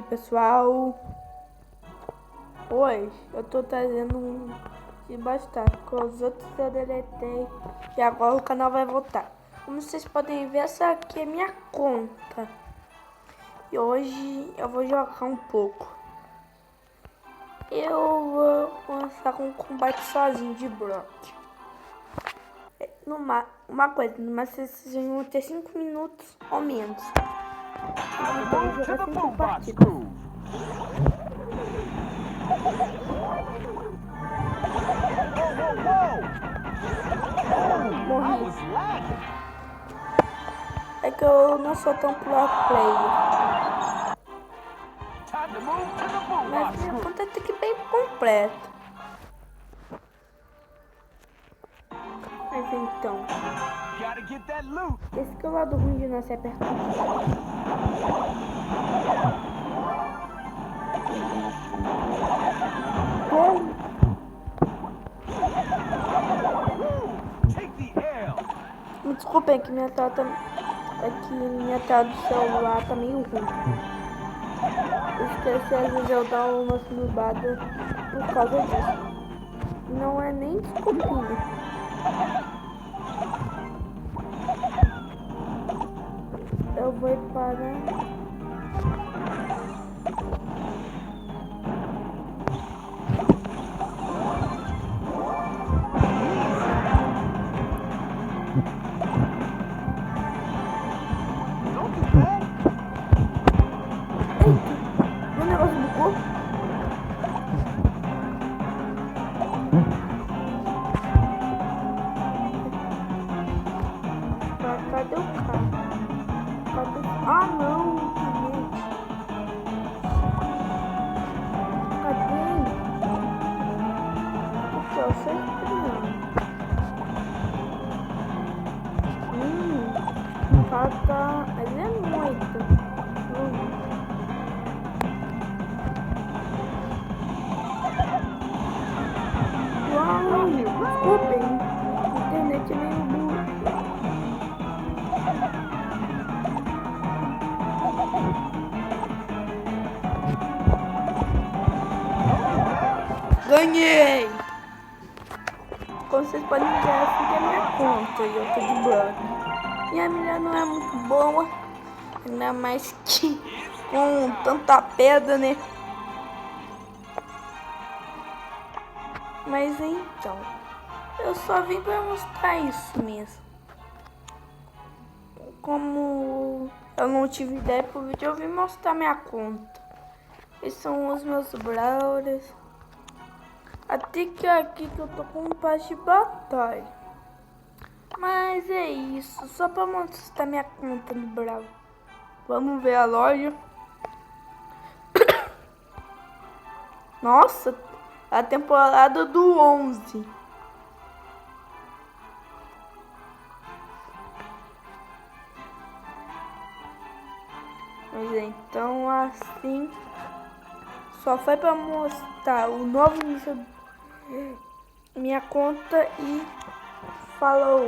pessoal, hoje eu tô trazendo um de bastante, com os outros eu deletei e agora o canal vai voltar. Como vocês podem ver, essa aqui é minha conta e hoje eu vou jogar um pouco. Eu vou começar com um combate sozinho de Brock. Uma coisa, mas vocês vão ter 5 minutos ou menos. Então eu vou jogar 5 partidas. Morri. É que eu não sou tão pro player. Mas minha conta tá aqui bem completa. Mas então, esse que é o lado ruim de não se apertar. Bom. Me desculpem que minha tela do celular tá meio ruim. Esqueci às vezes eu dar uma snubada por causa disso. Não é nem desculpinha. Eu vou parar. O negócio bugou. Cadê o carro? Ah, não! Cadê? Aqui, ó, só esperando. Falta... Ele é muito. Uau! Desculpem. A internet é meio burra. Ganhei! Como vocês podem ver, essa aqui é a minha conta e eu tô de Brock. E a minha não é muito boa, ainda mais que com tanta pedra, né? Mas então, eu só vim pra mostrar isso mesmo. Como eu não tive ideia pro vídeo, eu vim mostrar minha conta. Esses são os meus brawlers. Até que aqui que eu tô com um passe de batalha. Mas é isso, só pra mostrar minha conta no Brawl. Vamos ver a loja. Nossa, a temporada do 11. Mas então assim, só foi pra mostrar o novo início minha conta e falou.